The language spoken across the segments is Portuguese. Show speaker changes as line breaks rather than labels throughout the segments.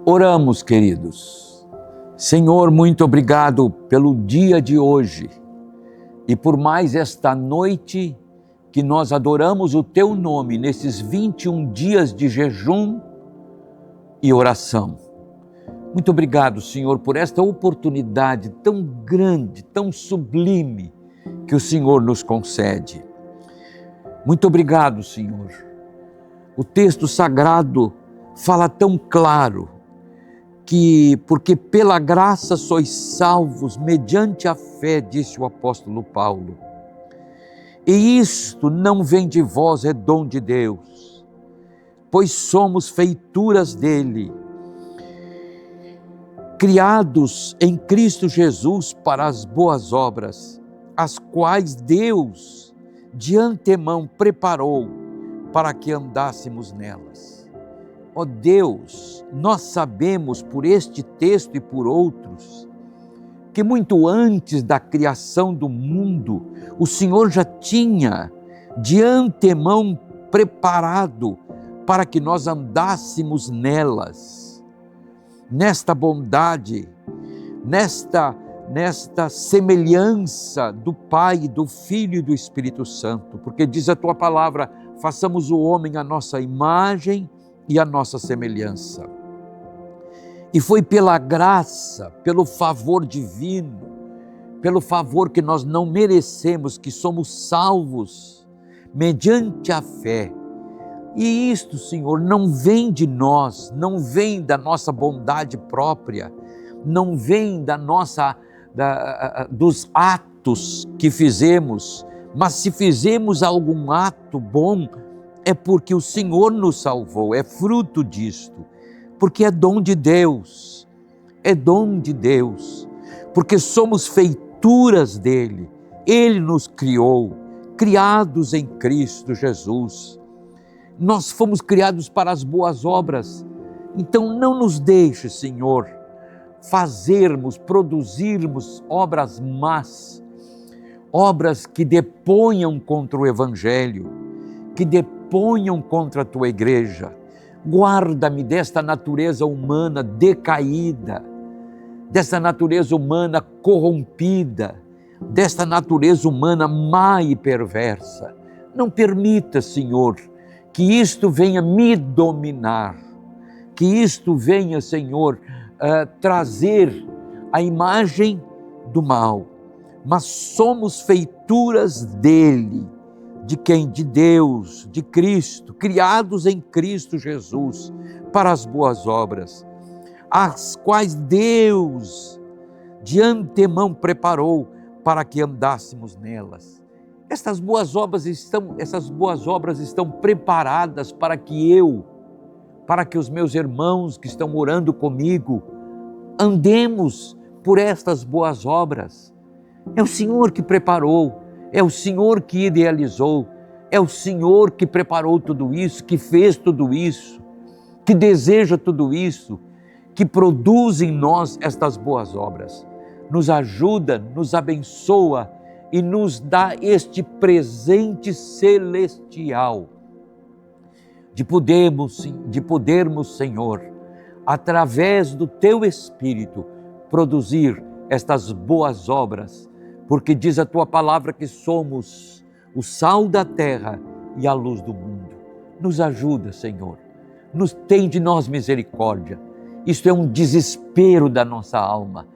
Oramos, queridos. Senhor, muito obrigado pelo dia de hoje e por mais esta noite que nós adoramos o Teu nome nesses 21 dias de jejum e oração. Muito obrigado, Senhor, por esta oportunidade tão grande, tão sublime que o Senhor nos concede. Muito obrigado, Senhor. O texto sagrado fala tão claro que, porque pela graça sois salvos mediante a fé, disse o apóstolo Paulo. E isto não vem de vós, é dom de Deus, pois somos feituras dele, criados em Cristo Jesus para as boas obras, as quais Deus de antemão preparou para que andássemos nelas. Ó Deus, nós sabemos por este texto e por outros, que muito antes da criação do mundo, o Senhor já tinha de antemão preparado para que nós andássemos nelas, nesta bondade, nesta semelhança do Pai, do Filho e do Espírito Santo, porque diz a Tua palavra, façamos o homem à nossa imagem e a nossa semelhança. E foi pela graça, pelo favor divino, pelo favor que nós não merecemos, que somos salvos mediante a fé. E isto, Senhor, não vem de nós, não vem da nossa bondade própria, não vem dos atos que fizemos, mas se fizemos algum ato bom, é porque o Senhor nos salvou, é fruto disto, porque é dom de Deus, porque somos feituras dele, ele nos criou, criados em Cristo Jesus, nós fomos criados para as boas obras, então não nos deixe, Senhor, produzirmos obras más, obras que deponham contra o Evangelho, que deponham contra a Tua igreja. Guarda-me desta natureza humana decaída, desta natureza humana corrompida, desta natureza humana má e perversa. Não permita, Senhor, que isto venha me dominar, que isto venha, Senhor, trazer a imagem do mal, mas somos feituras dele, de quem? De Deus, de Cristo, criados em Cristo Jesus, para as boas obras, as quais Deus de antemão preparou para que andássemos nelas. Essas boas obras estão preparadas para que os meus irmãos que estão orando comigo, andemos por estas boas obras. É o Senhor que preparou, é o Senhor que idealizou, é o Senhor que preparou tudo isso, que fez tudo isso, que deseja tudo isso, que produz em nós estas boas obras. Nos ajuda, nos abençoa e nos dá este presente celestial de podermos, Senhor, através do Teu Espírito, produzir estas boas obras, porque diz a Tua palavra que somos o sal da terra e a luz do mundo. Nos ajuda, Senhor, tem de nós misericórdia. Isto é um desespero da nossa alma,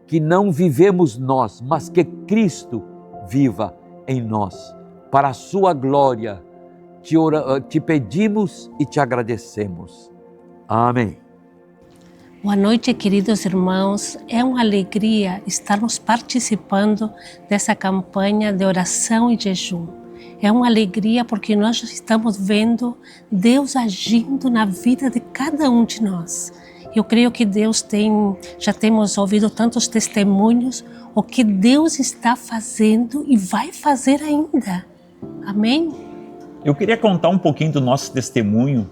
que não vivemos nós, mas que Cristo viva em nós. Para a Sua glória, te pedimos e te agradecemos. Amém.
Boa noite, queridos irmãos. É uma alegria estarmos participando dessa campanha de oração e jejum. É uma alegria porque nós estamos vendo Deus agindo na vida de cada um de nós. Eu creio que já temos ouvido tantos testemunhos, o que Deus está fazendo e vai fazer ainda. Amém?
Eu queria contar um pouquinho do nosso testemunho,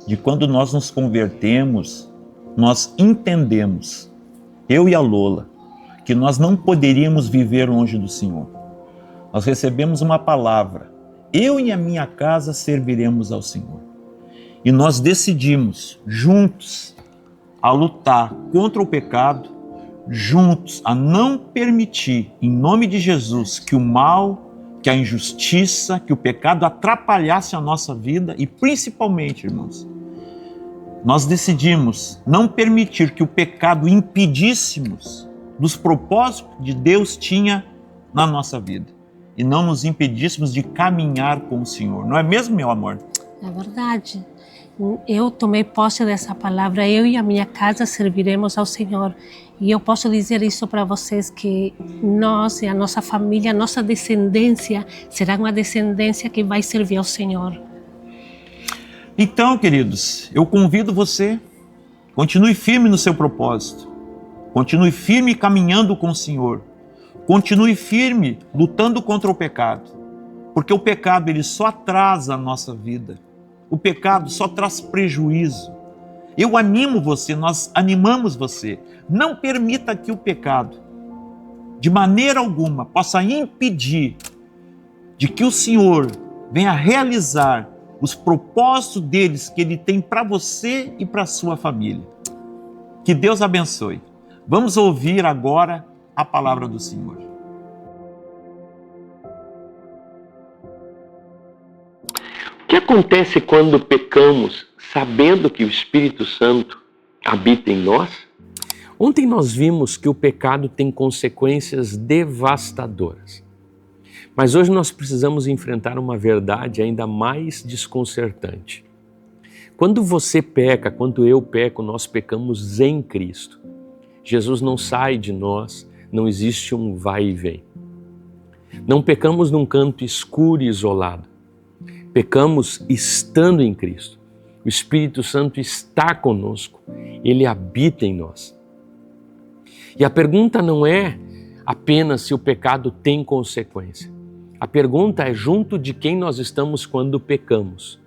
de quando nós nos convertemos. Nós entendemos, eu e a Lola, que nós não poderíamos viver longe do Senhor. Nós recebemos uma palavra, eu e a minha casa serviremos ao Senhor. E nós decidimos, juntos, a lutar contra o pecado, juntos a não permitir, em nome de Jesus, que o mal, que a injustiça, que o pecado atrapalhasse a nossa vida e principalmente, irmãos, nós decidimos não permitir que o pecado impedíssemos dos propósitos que Deus tinha na nossa vida e não nos impedíssemos de caminhar com o Senhor. Não é mesmo, meu amor?
É verdade. Eu tomei posse dessa palavra, eu e a minha casa serviremos ao Senhor. E eu posso dizer isso para vocês, que nós e a nossa família, a nossa descendência, será uma descendência que vai servir ao Senhor.
Então, queridos, eu convido você, continue firme no seu propósito, continue firme caminhando com o Senhor, continue firme lutando contra o pecado, porque o pecado ele só atrasa a nossa vida, o pecado só traz prejuízo. Eu animo você, nós animamos você, não permita que o pecado, de maneira alguma, possa impedir de que o Senhor venha realizar os propósitos deles que Ele tem para você e para a sua família. Que Deus abençoe. Vamos ouvir agora a palavra do Senhor.
O que acontece quando pecamos sabendo que o Espírito Santo habita em nós?
Ontem nós vimos que o pecado tem consequências devastadoras. Mas hoje nós precisamos enfrentar uma verdade ainda mais desconcertante. Quando você peca, quando eu peco, nós pecamos em Cristo. Jesus não sai de nós, não existe um vai e vem. Não pecamos num canto escuro e isolado. Pecamos estando em Cristo. O Espírito Santo está conosco, Ele habita em nós. E a pergunta não é apenas se o pecado tem consequência. A pergunta é junto de quem nós estamos quando pecamos.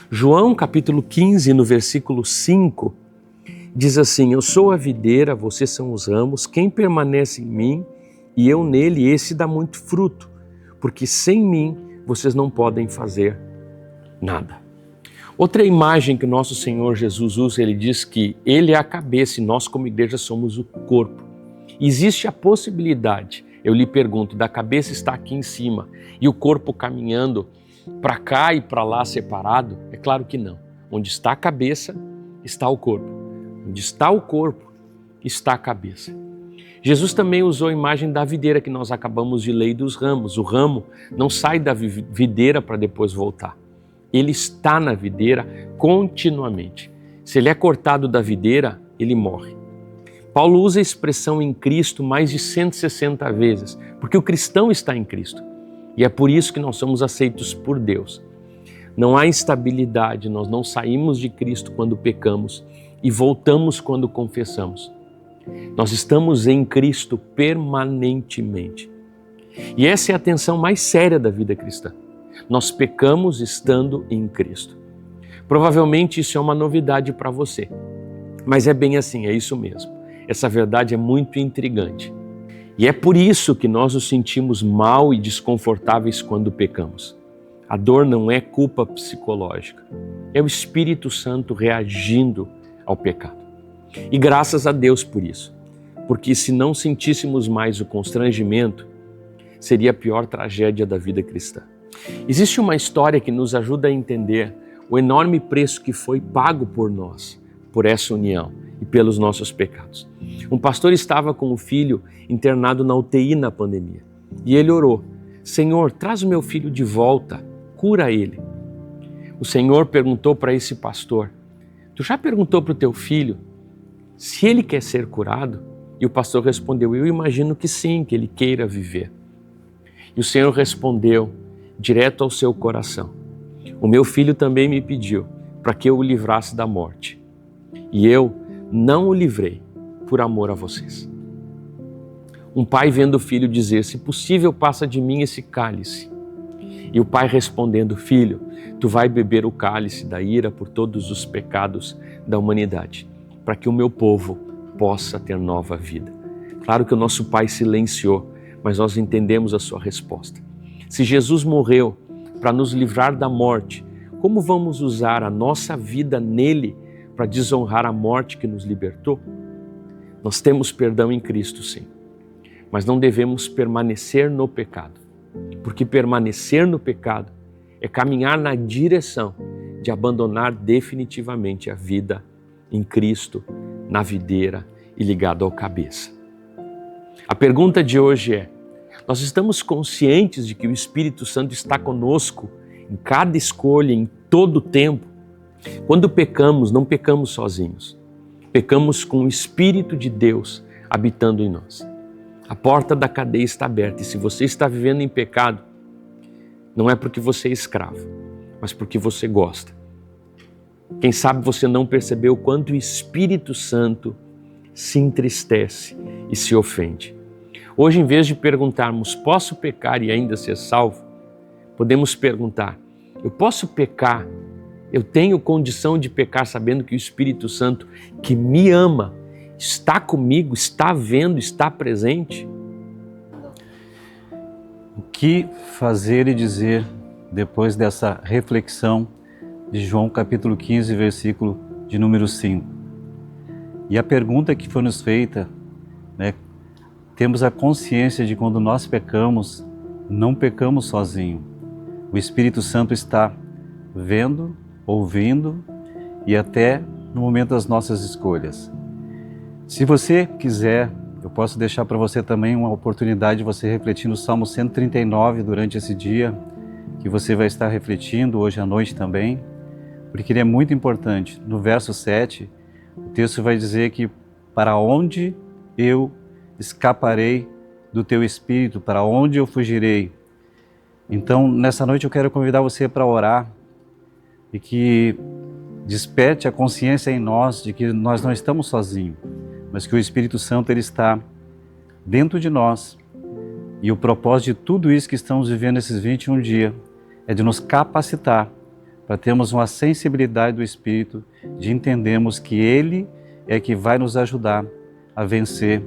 João capítulo 15, no versículo 5, diz assim: eu sou a videira, vocês são os ramos, quem permanece em mim e eu nele, esse dá muito fruto, porque sem mim vocês não podem fazer nada. Outra imagem que nosso Senhor Jesus usa, ele diz que Ele é a cabeça e nós como igreja somos o corpo. Existe a possibilidade, eu lhe pergunto, da cabeça estar aqui em cima e o corpo caminhando para cá e para lá separado? É claro que não. Onde está a cabeça, está o corpo. Onde está o corpo, está a cabeça. Jesus também usou a imagem da videira que nós acabamos de ler e dos ramos. O ramo não sai da videira para depois voltar. Ele está na videira continuamente. Se ele é cortado da videira, ele morre. Paulo usa a expressão em Cristo mais de 160 vezes, porque o cristão está em Cristo. E é por isso que nós somos aceitos por Deus. Não há instabilidade, nós não saímos de Cristo quando pecamos e voltamos quando confessamos. Nós estamos em Cristo permanentemente. E essa é a tensão mais séria da vida cristã. Nós pecamos estando em Cristo. Provavelmente isso é uma novidade para você, mas é bem assim, é isso mesmo. Essa verdade é muito intrigante. E é por isso que nós nos sentimos mal e desconfortáveis quando pecamos. A dor não é culpa psicológica, é o Espírito Santo reagindo ao pecado. E graças a Deus por isso, porque se não sentíssemos mais o constrangimento, seria a pior tragédia da vida cristã. Existe uma história que nos ajuda a entender o enorme preço que foi pago por nós, por essa união e pelos nossos pecados. Um pastor estava com o filho internado na UTI na pandemia e ele orou: Senhor, traz o meu filho de volta, cura ele. O Senhor perguntou para esse pastor: tu já perguntou para o teu filho se ele quer ser curado? E o pastor respondeu: eu imagino que sim, que ele queira viver. E o Senhor respondeu direto ao seu coração: o meu filho também me pediu para que eu o livrasse da morte. E eu não o livrei por amor a vocês. Um pai vendo o filho dizer: se possível, passa de mim esse cálice. E o pai respondendo: filho, tu vai beber o cálice da ira por todos os pecados da humanidade, para que o meu povo possa ter nova vida. Claro que o nosso pai silenciou, mas nós entendemos a sua resposta. Se Jesus morreu para nos livrar da morte, como vamos usar a nossa vida nele para desonrar a morte que nos libertou? Nós temos perdão em Cristo, sim, mas não devemos permanecer no pecado, porque permanecer no pecado é caminhar na direção de abandonar definitivamente a vida em Cristo, na videira e ligado ao cabeça. A pergunta de hoje é: nós estamos conscientes de que o Espírito Santo está conosco em cada escolha, em todo o tempo? Quando pecamos, não pecamos sozinhos. Pecamos com o Espírito de Deus habitando em nós. A porta da cadeia está aberta e se você está vivendo em pecado, não é porque você é escravo, mas porque você gosta. Quem sabe você não percebeu o quanto o Espírito Santo se entristece e se ofende. Hoje, em vez de perguntarmos, posso pecar e ainda ser salvo? Podemos perguntar, eu posso pecar? Eu tenho condição de pecar sabendo que o Espírito Santo, que me ama, está comigo, está vendo, está presente?
O que fazer e dizer depois dessa reflexão de João capítulo 15, versículo de número 5? E a pergunta que foi nos feita, temos a consciência de quando nós pecamos, não pecamos sozinho. O Espírito Santo está vendo, ouvindo e até no momento das nossas escolhas. Se você quiser, eu posso deixar para você também uma oportunidade de você refletir no Salmo 139 durante esse dia, que você vai estar refletindo hoje à noite também, porque ele é muito importante. No verso 7, o texto vai dizer que para onde eu escaparei do teu Espírito, para onde eu fugirei? Então, nessa noite eu quero convidar você para orar e que desperte a consciência em nós de que nós não estamos sozinhos, mas que o Espírito Santo ele está dentro de nós. E o propósito de tudo isso que estamos vivendo nesses 21 dias é de nos capacitar para termos uma sensibilidade do Espírito, de entendermos que Ele é que vai nos ajudar a vencer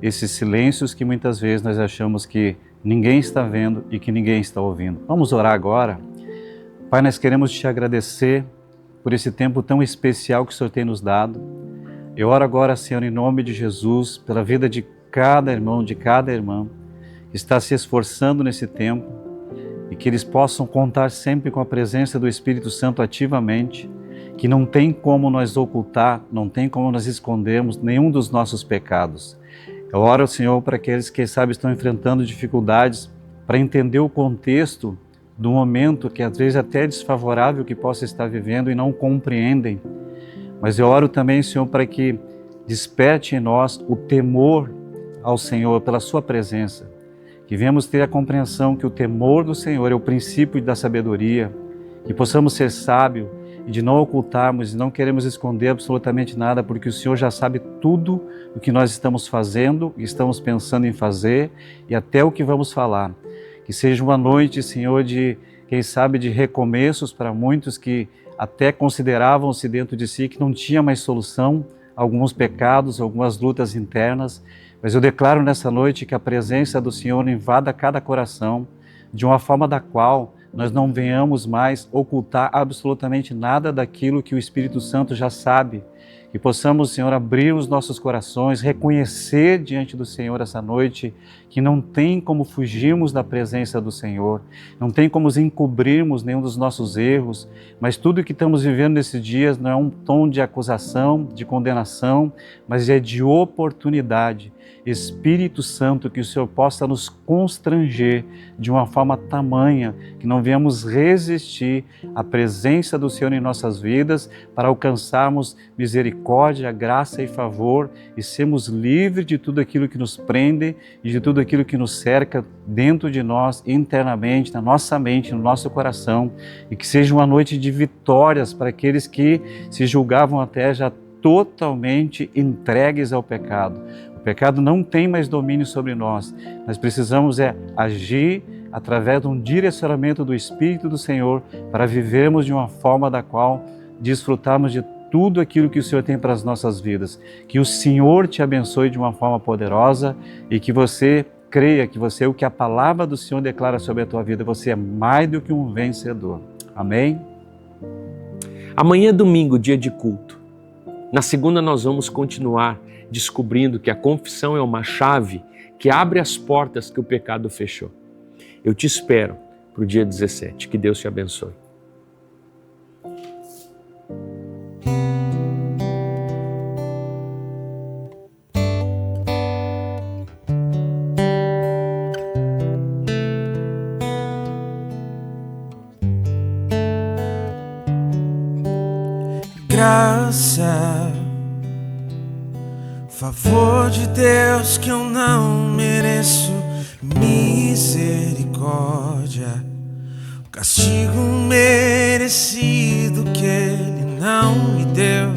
esses silêncios que muitas vezes nós achamos que ninguém está vendo e que ninguém está ouvindo. Vamos orar agora? Pai, nós queremos te agradecer por esse tempo tão especial que o Senhor tem nos dado. Eu oro agora, Senhor, em nome de Jesus, pela vida de cada irmão, de cada irmã que está se esforçando nesse tempo e que eles possam contar sempre com a presença do Espírito Santo ativamente, que não tem como nós ocultar, não tem como nós escondermos nenhum dos nossos pecados. Eu oro, Senhor, para aqueles que, sabe, estão enfrentando dificuldades para entender o contexto do momento que às vezes até é desfavorável que possa estar vivendo e não compreendem. Mas eu oro também, Senhor, para que desperte em nós o temor ao Senhor pela sua presença, que venhamos ter a compreensão que o temor do Senhor é o princípio da sabedoria, que possamos ser sábios e de não ocultarmos e não queremos esconder absolutamente nada, porque o Senhor já sabe tudo o que nós estamos fazendo, o que estamos pensando em fazer e até o que vamos falar. Que seja uma noite, Senhor, de, quem sabe, de recomeços para muitos que até consideravam-se dentro de si que não tinha mais solução, alguns pecados, algumas lutas internas, mas eu declaro nessa noite que a presença do Senhor invada cada coração, de uma forma da qual nós não venhamos mais ocultar absolutamente nada daquilo que o Espírito Santo já sabe, que possamos, Senhor, abrir os nossos corações, reconhecer diante do Senhor essa noite que não tem como fugirmos da presença do Senhor, não tem como encobrirmos nenhum dos nossos erros, mas tudo que estamos vivendo nesses dias não é um tom de acusação, de condenação, mas é de oportunidade. Espírito Santo, que o Senhor possa nos constranger de uma forma tamanha que não venhamos resistir à presença do Senhor em nossas vidas para alcançarmos misericórdia, graça e favor e sermos livres de tudo aquilo que nos prende e de tudo aquilo que nos cerca dentro de nós, internamente, na nossa mente, no nosso coração, e que seja uma noite de vitórias para aqueles que se julgavam até já totalmente entregues ao pecado. O pecado não tem mais domínio sobre nós. Nós precisamos agir através de um direcionamento do Espírito do Senhor para vivermos de uma forma da qual desfrutarmos de tudo aquilo que o Senhor tem para as nossas vidas. Que o Senhor te abençoe de uma forma poderosa e que você creia que você, o que a palavra do Senhor declara sobre a tua vida, você é mais do que um vencedor. Amém?
Amanhã é domingo, dia de culto. Na segunda, nós vamos continuar descobrindo que a confissão é uma chave que abre as portas que o pecado fechou. Eu te espero para o dia 17. Que Deus te abençoe.
Graça, favor de Deus que eu não mereço, misericórdia, castigo merecido que Ele não me deu.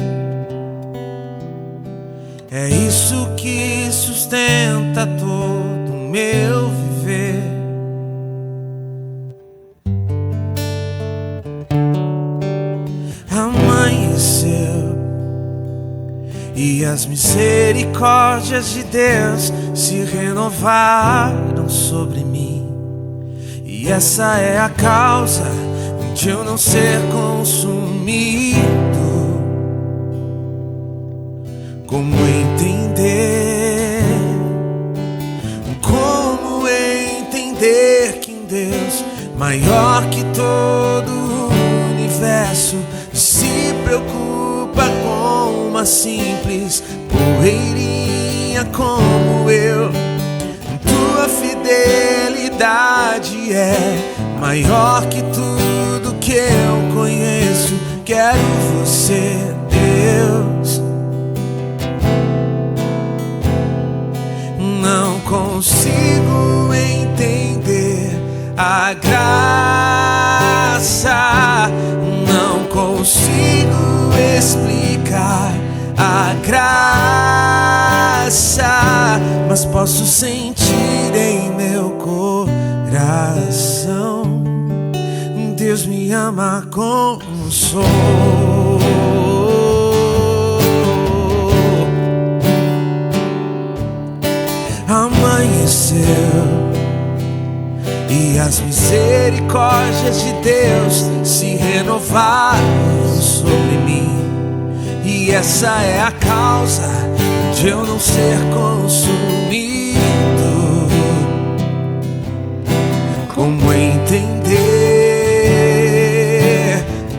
É isso que sustenta todo o meu viver. Amanheceu e as misericórdias de Deus se renovaram sobre mim. E essa é a causa de eu não ser consumido. Como entender? Como entender que um Deus maior que todo o universo se preocupa com uma simples poeirinha como eu? Tua fidelidade é maior que tudo que eu conheço. Quero você, Deus. Não consigo entender a graça, não consigo explicar a graça, mas posso sentir em meu coração. Deus me ama como sou. Amanheceu e as misericórdias de Deus se renovaram sobre mim. E essa é a causa de eu não ser consumido. Como entender?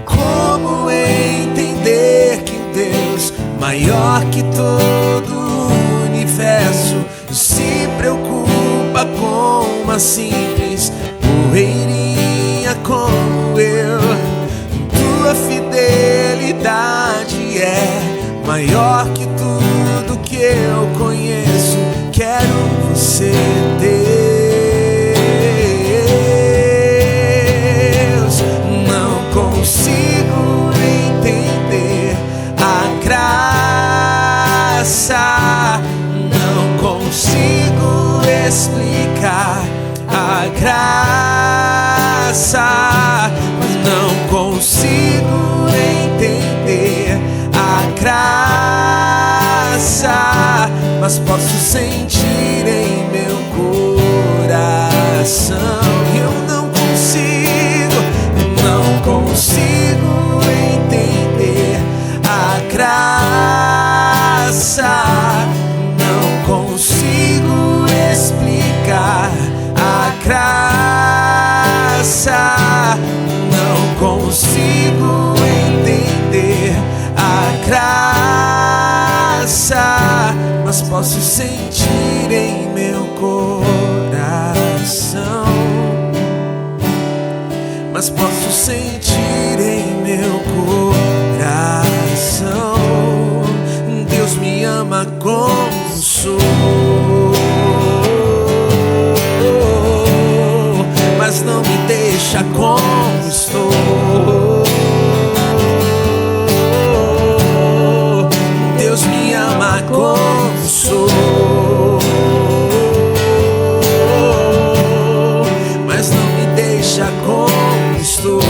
Como entender que Deus maior que todo o universo se preocupa com uma simples poeirinha como eu? Tua fidelidade é maior que tudo que eu conheço. Quero você, Deus. Não consigo entender a graça, não consigo explicar a graça, não consigo entender a graça, mas posso sentir em meu coração. Eu não consigo entender a graça, não consigo explicar a graça, não consigo entender a graça, mas posso sentir em meu coração. Mas posso sentir em meu coração. Deus me ama como sou, mas não me deixa como estou. Deus me ama como sou, mas não me deixa como estou.